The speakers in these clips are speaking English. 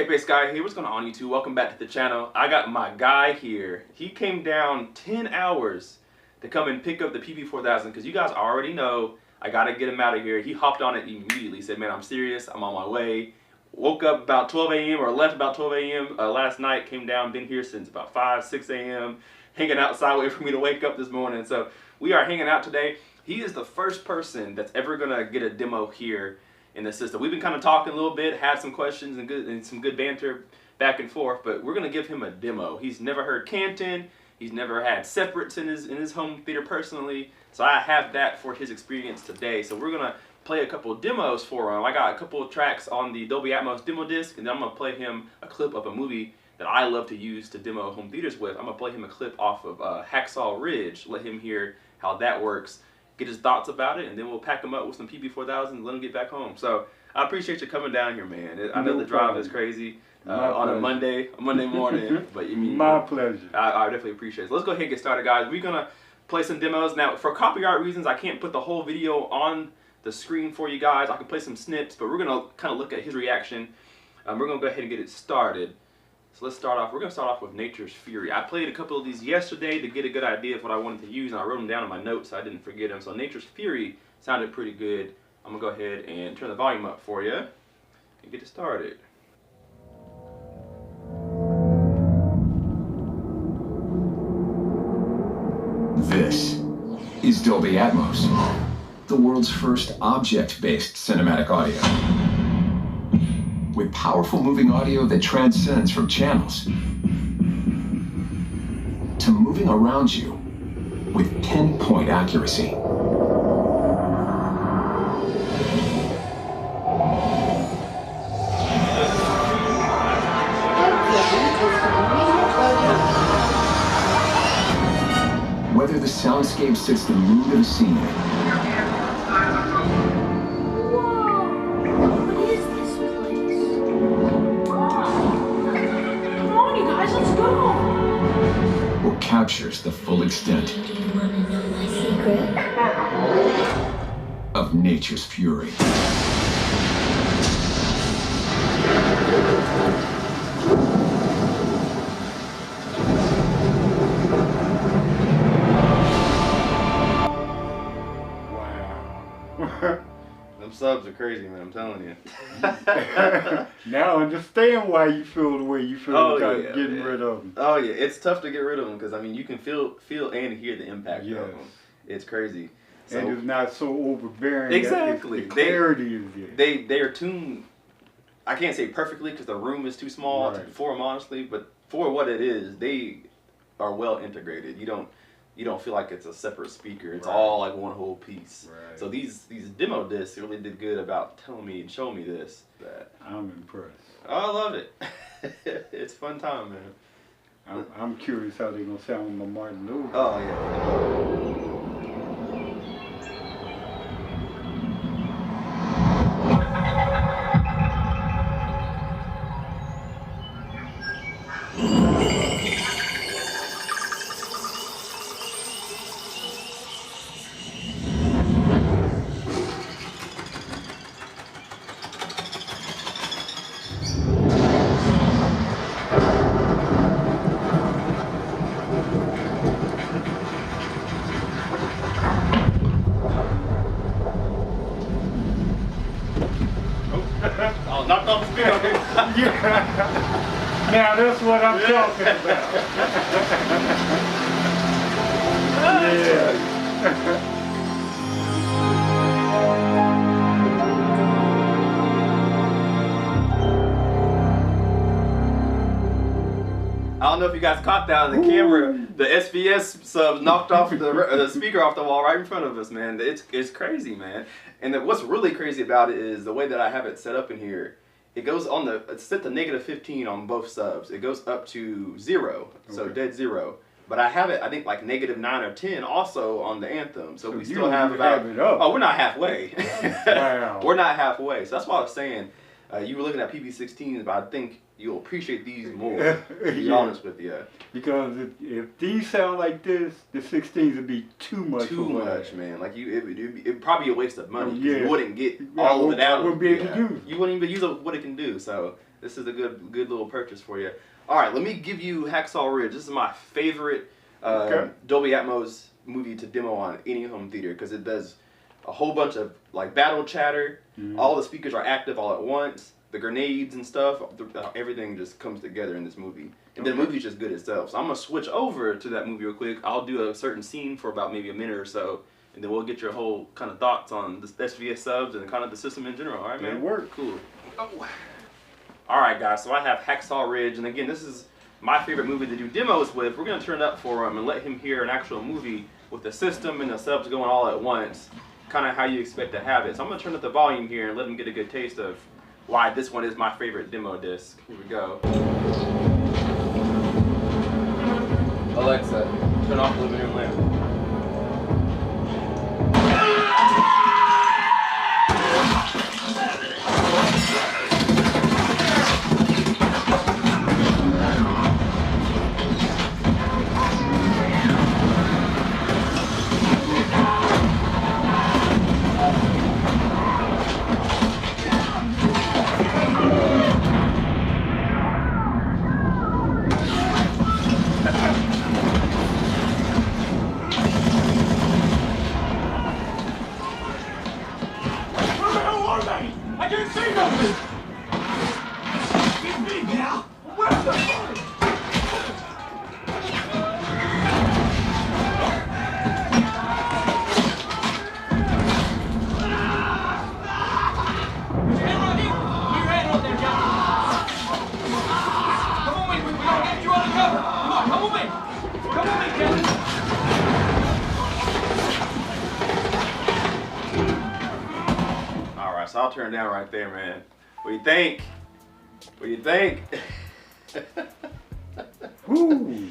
Tape-Based Guy here. What's going on, YouTube? Welcome back to the channel. I got my guy here. He came down 10 hours to come and pick up the PB4000 because you guys already know I got to get him out of here. He hopped on it immediately. Said, man, I'm serious. I'm on my way. Woke up about 12 a.m. or left about 12 a.m. Last night. Came down. Been here since about 5, 6 a.m. Hanging outside waiting for me to wake up this morning. So we are hanging out today. He is the first person that's ever going to get a demo here in the system. We've been kind of talking a little bit, had some questions and some good banter back and forth, but we're gonna give him a demo. He's never heard Canton, he's never had separates in his home theater personally, so I have that for his experience today. So we're gonna play a couple of demos for him. I got a couple of tracks on the Dolby Atmos demo disc, and then I'm gonna play him a clip of a movie that I love to use to demo home theaters with. I'm gonna play him a clip off of Hacksaw Ridge, let him hear how that works, get his thoughts about it, and then we'll pack him up with some PB4000s and let him get back home. So I appreciate you coming down here, man. I know the drive is crazy on a Monday morning, but you mean my pleasure. I definitely appreciate it. So let's go ahead and get started, guys. We're gonna play some demos now. For copyright reasons, I can't put the whole video on the screen for you guys. I can play some snips, but we're gonna kind of look at his reaction. We're gonna go ahead and get it started. So let's start off. We're going to start off with Nature's Fury. I played a couple of these yesterday to get a good idea of what I wanted to use, and I wrote them down in my notes so I didn't forget them. So Nature's Fury sounded pretty good. I'm going to go ahead and turn the volume up for you and get it started. This is Dolby Atmos, the world's first object-based cinematic audio. With powerful moving audio that transcends from channels to moving around you with pinpoint accuracy. Whether the soundscape sits the mood of the scene, captures the full extent of nature's fury. Wow. Them subs are crazy, man, I'm telling you. Now I understand why you feel the way you feel about getting rid of them. Oh yeah, it's tough to get rid of them because I mean you can feel and hear the impact of them. It's crazy. So, and it's not so overbearing. Exactly. The clarity is there. They are tuned. I can't say perfectly because the room is too small for them, honestly. But for what it is, they are well integrated. You don't feel like it's a separate speaker. It's all like one whole piece. Right. So these demo discs really did good about telling me and showing me this. That I'm impressed. Oh, I love it. It's a fun time, man. I'm curious how they're gonna sound with my Martin Luther. Oh yeah. Oh, knocked off the speaker. Yeah. Now that's what I'm talking about. Yeah. I don't know if you guys caught that on the camera. The SVS Sub knocked off the speaker off the wall right in front of us, man. It's crazy, man. And what's really crazy about it is the way that I have it set up in here. It goes on it's set to -15 on both subs. It goes up to 0, so dead 0. But I have it, I think, like -9 or 10 also on the Anthem. So we still have about. Oh, we're not halfway. Wow. We're not halfway. So that's why I was saying. You were looking at PB16s, but I think you'll appreciate these more, to be honest with you. Because if these sound like this, the 16s would be too much. Too much, man. Like it'd probably be a waste of money. Yeah. You wouldn't get all of it out. You wouldn't be able to use. You wouldn't even use what it can do. So This is a good little purchase for you. All right, let me give you Hacksaw Ridge. This is my favorite Dolby Atmos movie to demo on any home theater because it does a whole bunch of like battle chatter. All the speakers are active all at once. The grenades and stuff, everything just comes together in this movie. And the movie's just good itself. So I'm gonna switch over to that movie real quick. I'll do a certain scene for about maybe a minute or so, and then we'll get your whole kind of thoughts on the SVS subs and kind of the system in general. All right, man? It works. Cool. Oh. All right, guys, so I have Hacksaw Ridge, and again, this is my favorite movie to do demos with. We're gonna turn it up for him and let him hear an actual movie with the system and the subs going all at once, kind of how you expect to have it. So I'm gonna turn up the volume here and let him get a good taste of why this one is my favorite demo disc. Here we go. Alexa, turn off the living room lamp. I can't see nothing! It's me now! Where's the phone? Put your hand on him! Put your hand on there, John! Come on, we're gonna get you on the cover! Come on, come with me! Come with me, Kevin! So I'll turn down right there, man. What do you think? What do you think? Woo.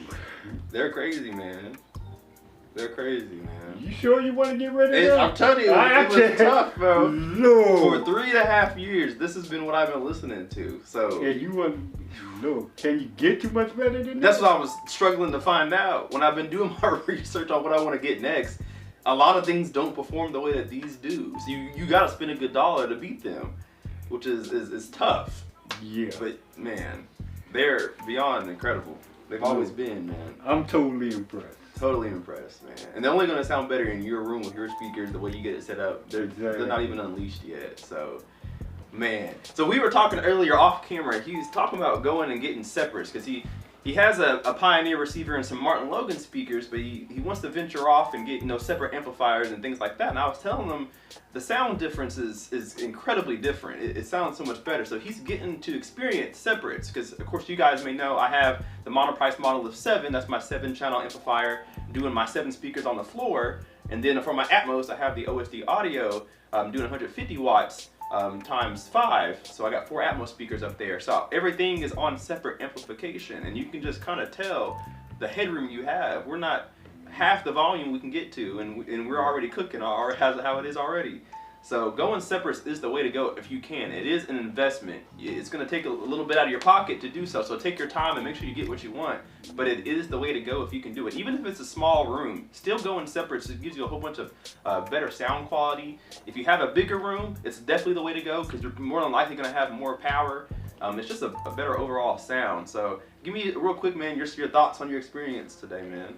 They're crazy, man. They're crazy, man. You sure you want to get rid of that? I'm telling you, it was tough, bro. No. For 3.5 years, this has been what I've been listening to. So. And you want? No. Can you get too much better than that? That's what I was struggling to find out when I've been doing my research on what I want to get next. A lot of things don't perform the way that these do. So you got to spend a good dollar to beat them, which is tough. Yeah. But man, they're beyond incredible. They've always been, man. I'm totally impressed. Totally impressed, man. And they're only going to sound better in your room with your speakers, the way you get it set up. They're not even unleashed yet. So, man. So we were talking earlier off camera. He was talking about going and getting separates because he has a Pioneer receiver and some Martin Logan speakers, but he wants to venture off and get separate amplifiers and things like that. And I was telling him the sound difference is incredibly different. It sounds so much better. So he's getting to experience separates because, of course, you guys may know I have the monoprice model of 7. That's my 7-channel amplifier doing my 7 speakers on the floor. And then for my Atmos, I have the OSD audio doing 150 watts. Times 5, so I got 4 Atmos speakers up there. So everything is on separate amplification, and you can just kind of tell the headroom you have. We're not half the volume we can get to, and we're already cooking how it is already. So going separate is the way to go if you can. It is an investment. It's going to take a little bit out of your pocket to do so. So take your time and make sure you get what you want. But it is the way to go if you can do it. Even if it's a small room, still going separate. So it gives you a whole bunch of better sound quality. If you have a bigger room, it's definitely the way to go because you're more than likely going to have more power. It's just a better overall sound. So give me real quick, man, your thoughts on your experience today, man.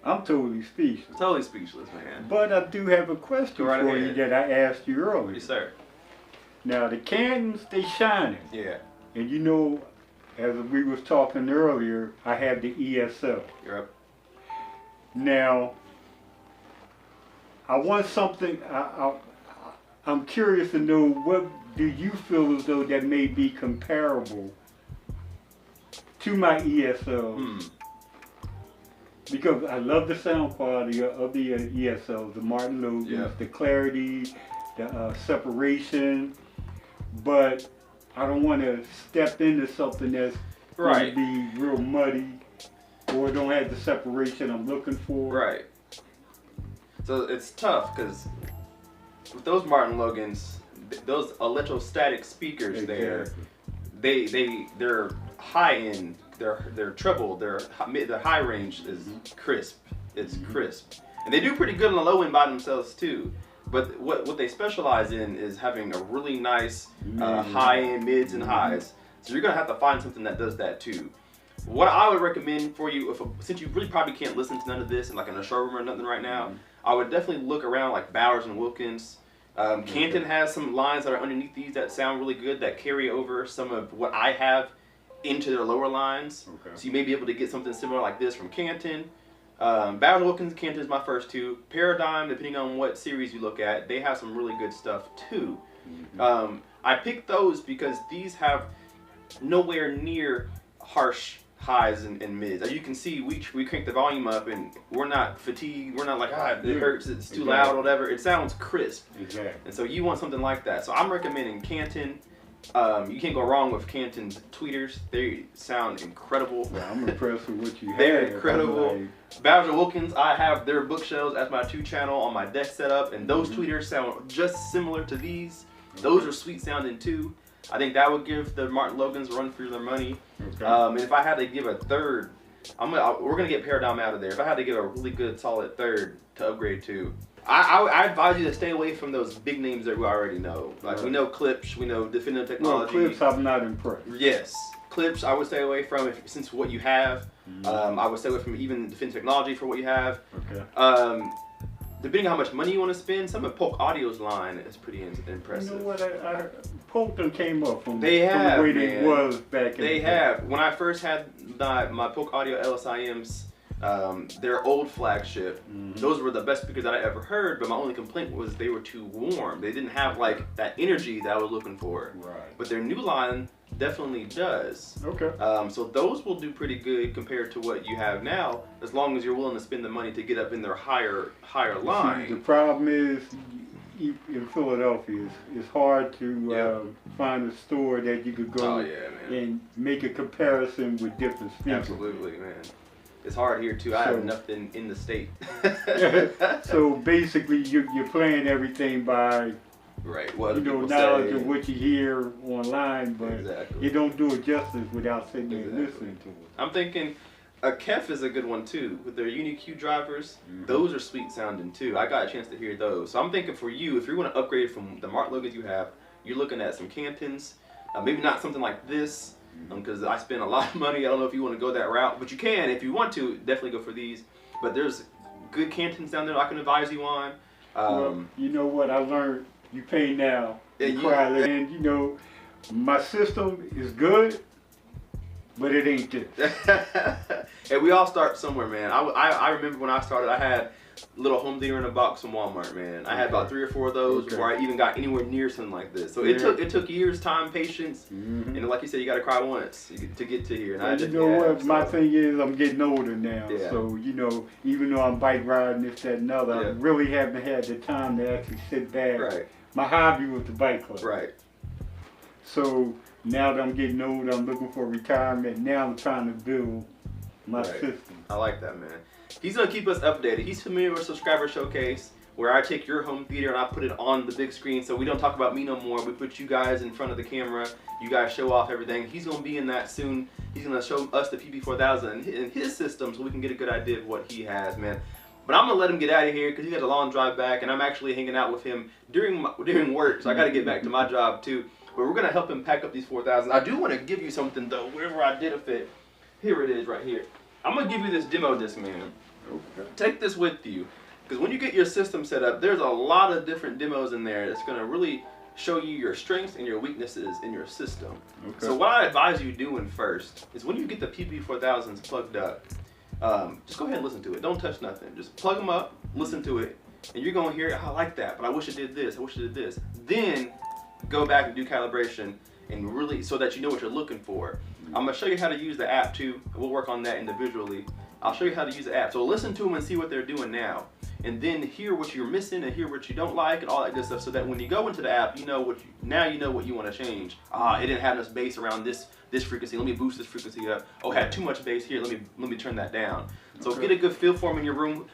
I'm totally speechless. Totally speechless, man. But I do have a question for you that I asked you earlier. Yes, sir. Now the cannons, they shining. Yeah. And you know, as we was talking earlier, I have the ESL. Yep. Now, I want something. I'm curious to know, what do you feel as though that may be comparable to my ESL? Because I love the sound quality of the ESLs, the Martin Logans, the clarity, the separation, but I don't want to step into something that's going to be real muddy or don't have the separation I'm looking for. Right. So it's tough because with those Martin Logans, those electrostatic speakers they're high end. Their treble, their high range is crisp. It's crisp, and they do pretty good on the low end by themselves too. But what they specialize in is having a really nice high end mids and highs. So you're gonna have to find something that does that too. What I would recommend for you, since you really probably can't listen to none of this in like in a showroom or nothing right now, I would definitely look around like Bowers and Wilkins. Canton has some lines that are underneath these that sound really good that carry over some of what I have into their lower lines. So you may be able to get something similar like this from Canton. Bowers Wilkins, Canton is my first two. Paradigm, depending on what series you look at, they have some really good stuff too. I picked those because these have nowhere near harsh highs and mids. As you can see, we crank the volume up and we're not fatigued. We're not like, it hurts, it's too loud, or whatever. It sounds crisp. And so you want something like that. So I'm recommending Canton. You can't go wrong with Canton's tweeters. They sound incredible. Yeah, I'm impressed with what you have. They're incredible. Bowers Wilkins, I have their bookshelves as my 2 channel on my desk setup, and those tweeters sound just similar to these. Those are sweet sounding too. I think that would give the Martin Logans a run for their money. And if I had to give a third, we're gonna get Paradigm out of there. If I had to give a really good solid third to upgrade to, I advise you to stay away from those big names that we already know. Like we know Klipsch, we know Definitive Technology. Well, Klipsch, I'm not impressed. Yes, Klipsch, I would stay away from since what you have. I would stay away from even Definitive Technology for what you have. Depending on how much money you want to spend, some of Polk Audio's line is pretty impressive. You know what? Polk done came up from, they have, from the way they was back in They have. When I first had my Polk Audio LSIMs, their old flagship, those were the best speakers that I ever heard, but my only complaint was they were too warm. They didn't have like that energy that I was looking for. But their new line definitely does. So those will do pretty good compared to what you have now, as long as you're willing to spend the money to get up in their higher line. See, the problem is in Philadelphia, it's hard to find a store that you could go and make a comparison with different speakers. Absolutely, man. It's hard here too. I have nothing in the state. So basically, you're playing everything by knowledge of what you hear online, but you don't do it justice without sitting there and listening to it. I'm thinking a KEF is a good one too, with their UniQ drivers. Those are sweet sounding too. I got a chance to hear those. So I'm thinking for you, if you want to upgrade from the Martin Logans you have, you're looking at some Cantons. Maybe not something like this, because I spend a lot of money. I don't know if you want to go that route, but you can if you want to. Definitely go for these. But there's good Cantons down there I can advise you on. Well, you know what I learned? You pay now, you cry later. And you know, my system is good, but it ain't this. And we all start somewhere, man. I remember when I started, I had a little home theater in a box from Walmart, man. I had about 3 or 4 of those before I even got anywhere near something like this. So it took years, time, patience, and like you said, you got to cry once to get to here. And you know what? My thing is, I'm getting older now, so you know, even though I'm bike riding this, that, and other, I really haven't had the time to actually sit back. My hobby was the bike club. So now that I'm getting old, I'm looking for retirement. Now I'm trying to build my system. I like that, man. He's gonna keep us updated. He's familiar with Subscriber Showcase, where I take your home theater and I put it on the big screen, so we don't talk about me no more. We put you guys in front of the camera. You guys show off everything. He's gonna be in that soon. He's gonna show us the PB4000 in his system, so we can get a good idea of what he has, man. But I'm gonna let him get out of here because he got a long drive back, and I'm actually hanging out with him during work, so I got to get back to my job too. But we're gonna help him pack up these 4000s. I do want to give you something though, wherever I did a fit. Here it is, right here. I'm gonna give you this demo disc, man. Take this with you, because when you get your system set up, there's a lot of different demos in there that's gonna really show you your strengths and your weaknesses in your system. So what I advise you doing first is when you get the PB4000s plugged up, just go ahead and listen to it. Don't touch nothing. Just plug them up, listen to it, and you're gonna hear, I like that, but I wish it did this, I wish it did this. Then go back and do calibration, and really, so that you know what you're looking for. I'm gonna show you how to use the app too. We'll work on that individually. I'll show you how to use the app. So listen to them and see what they're doing now, and then hear what you're missing and hear what you don't like and all that good stuff, so that when you go into the app, you know what you want to change. It didn't have enough bass around this frequency. Let me boost this frequency up. Oh, had too much bass here. Let me turn that down. So get a good feel for them in your room.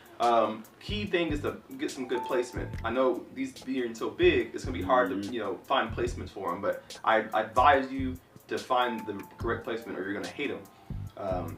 Key thing is to get some good placement. I know these being so big, it's gonna be hard to find placements for them, but I advise you to find the correct placement or you're gonna hate them.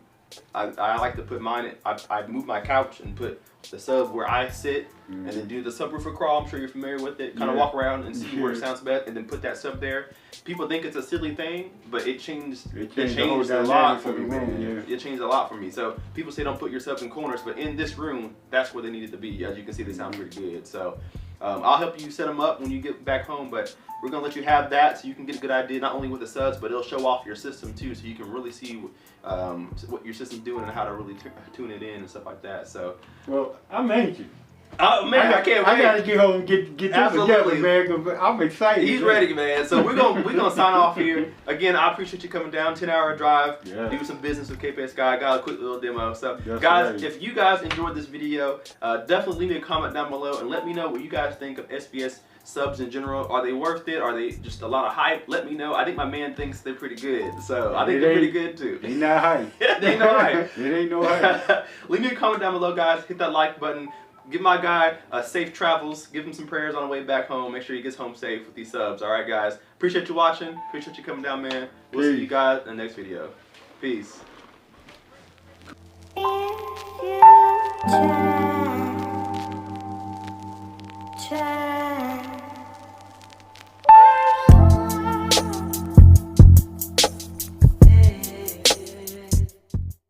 I like to put mine. I move my couch and put the sub where I sit, and then do the subwoofer crawl. I'm sure you're familiar with it. Kind of walk around and see where it sounds best, and then put that sub there. People think it's a silly thing, but it changed a lot for me, man. It changed a lot for me. So people say don't put your subs in corners, but in this room, that's where they needed to be. As you can see, they sound pretty good. So I'll help you set them up when you get back home, but we're gonna let you have that so you can get a good idea not only with the subs, but it'll show off your system too, so you can really see what your system's doing and how to really tune it in and stuff like that. So, well, I'm anxious. Oh man, I can't wait. I gotta get home and get this together, man. 'Cause I'm excited. He's ready, man. So we're gonna sign off here. Again, I appreciate you coming down. 10-hour drive. Yeah. Do some business with KPS Guy. Got a quick little demo. So guys, if you guys enjoyed this video, definitely leave me a comment down below and let me know what you guys think of SVS subs in general. Are they worth it? Are they just a lot of hype? Let me know. I think my man thinks they're pretty good. So I think they're pretty good too. They not hype. They ain't no hype. It ain't no hype. Leave me a comment down below, guys. Hit that like button. Give my guy safe travels. Give him some prayers on the way back home. Make sure he gets home safe with these subs. All right, guys. Appreciate you watching. Appreciate you coming down, man. We'll see you guys in the next video. Peace.